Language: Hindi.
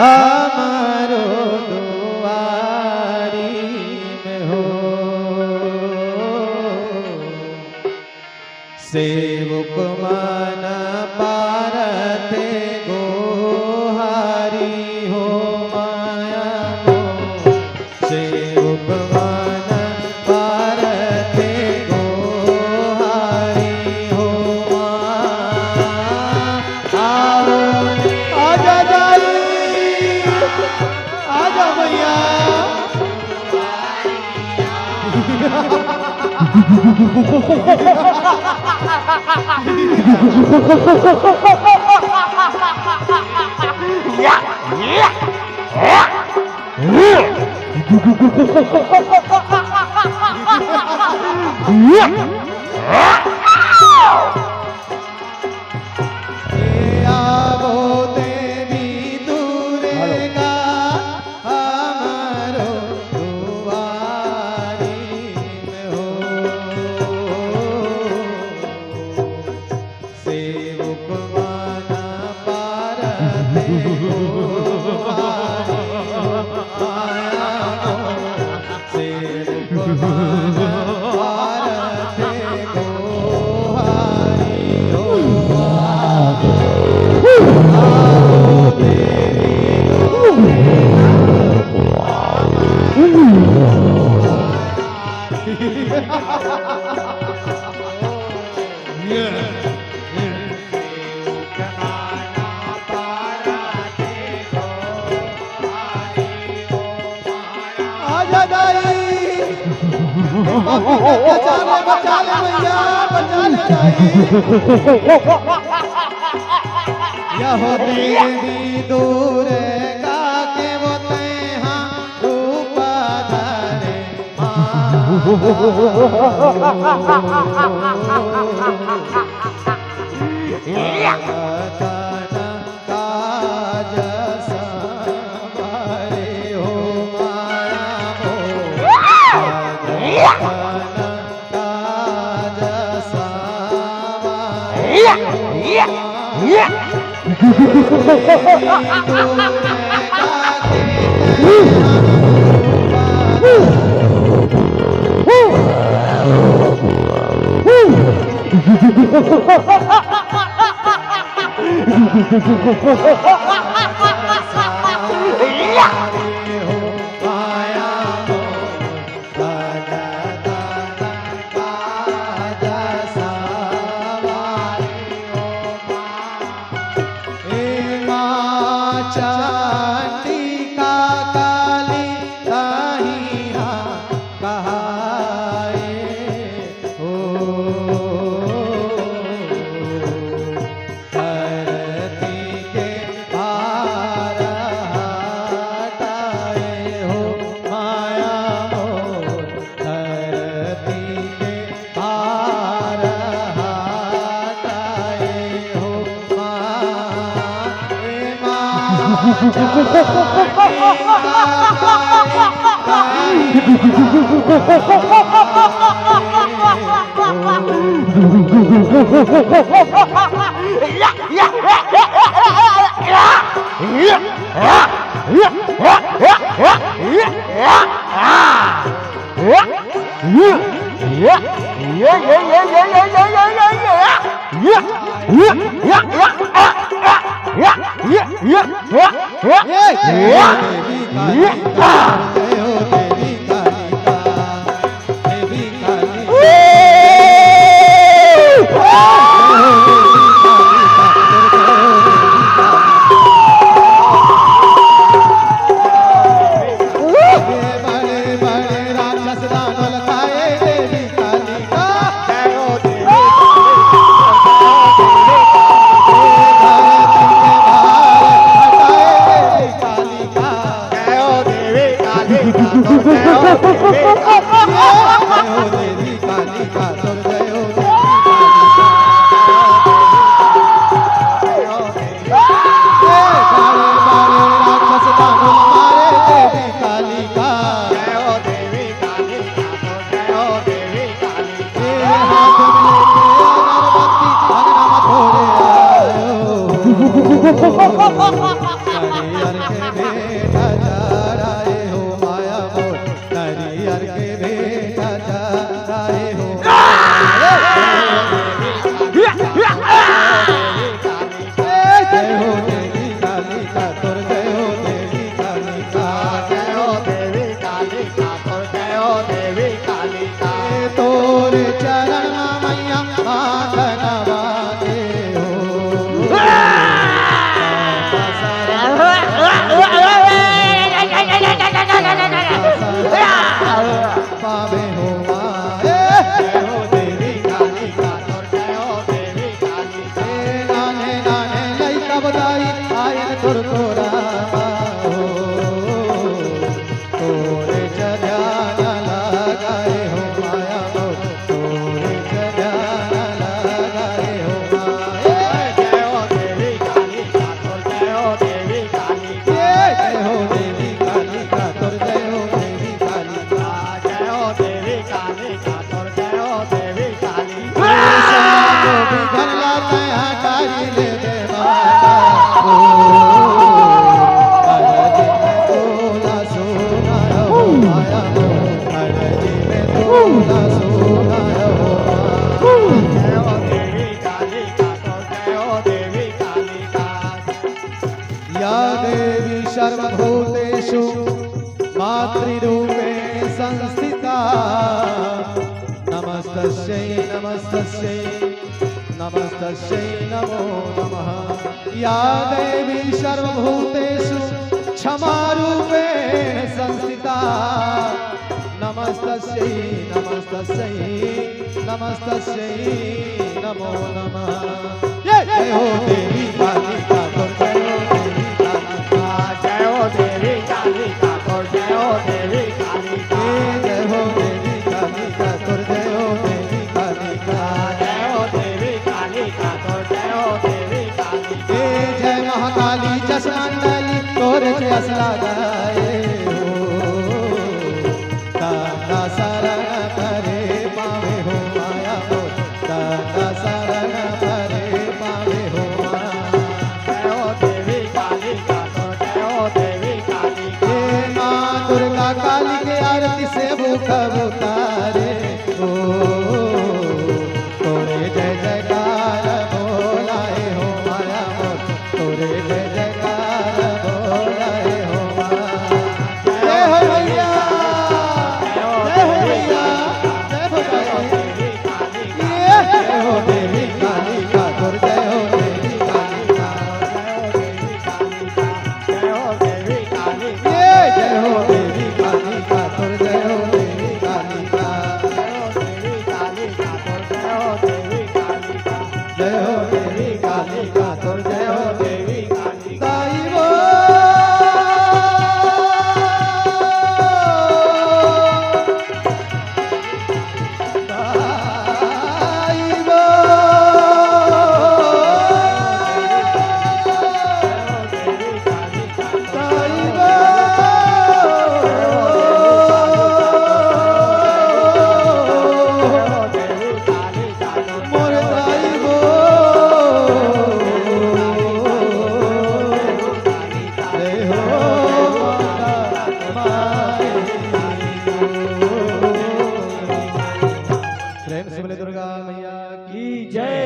हमारो दुआरी में हो। सेवक मन पारते गोहारी हो माया हो। सेवक मन पारते गोहारी हो माया। आओ आजा जाई आजा मैया। आवो देवी दुर्गा हमारो दुआरी में हो। सेवक मन पारते गोहारी माया हो। सेवक मन पारते गोहारी हो। आजा दाई बचा ले भैया बचा ले दाई। यह देवी दुर्गा के वो तेहा रूप धरे काज संवारे हो माया हो। काज संवारे चंडिका काली कहिया कहाए हो। धरती के भार हटाए हो माया हो। धरती के भार हटाए हो हरिहर के बेटा जाए हो। जय हो देवी कालिका तुर जय हो देवी कालिका। जय हो देवी कालिका तुर जय हो देवी कालिका। तोरे चरण मैया माथ नवाते हो। पावे हो माए। जय हो देवी कालिका तुर जय हो देवी कालिका। नाने नाने लइका बधाई आयन तुर तोरा हो। तोरे ध्यान लगाए हो माया हो। तोरे ध्यान लगाए हो माया। जय हो देवी कालिका तुर जय हो देवी कालिका। जय हो देवी कालिका तुर जय हो देवी कालिका। जय हो देवी कालिका तुर जय हो देवी कालिका। को भी घर लाते हैं कारी ले दे माता हो। हर दिन में तोला सोना हो माया हो। हर दिन में तोला सोना हो माया। जय हो देवी कालिका तुर जय हो देवी कालिका। या देवी सर्वभूतेषु मातृरूपेण संस्थिता। नमस्तस्यै नमस्तस्यै नमस्तस्यै नमो नमः। या देवी सर्वभूतेषु क्षमारूपेण संस्थिता। नमस्तस्यै नमस्तस्यै नमस्तस्यै नमो नमः। जय हो देवी कालिका तुर जय हो देवी कालिका। जय हो देवी कालिका तुर जय हो देवी कालिका। जय हो देवी कालिका तुर जय हो देवी कालिका। जय हो देवी कालिका तुर जय हो देवी कालिका। जय महाकाली जस मंडली तोर जस लगाए हो। दादा शरण करे पावे हो माया हो। दादा शरण करे पावे हो माया। जय हो देवी कालिका तुर जय हो देवी कालिका। माँ दुर्गा काली के आरती से भूख उतारे हो। तोरे जय जयकार बोलाए हो माया हो। तोरे जय जयकार बोलाए हो माया। जय हो भैया जय हो भैया जय हो देवी कालिका। जय हो देवी कालिका तुर जय हो देवी कालिका। जय हो देवी कालिका। जय हो देवी कालिका तुर जय हो देवी कालिका। जय हो देवी कालिका तुर जय हो देवी कालिका। जय हो देवी कालिका तुर जय हो देवी कालिका। दाई वो दाई वो देवी कालिका दाई वो देवी कालिका मोर दाई वो जय हो माई। प्रेम से बोले दुर्गा मैया की जय।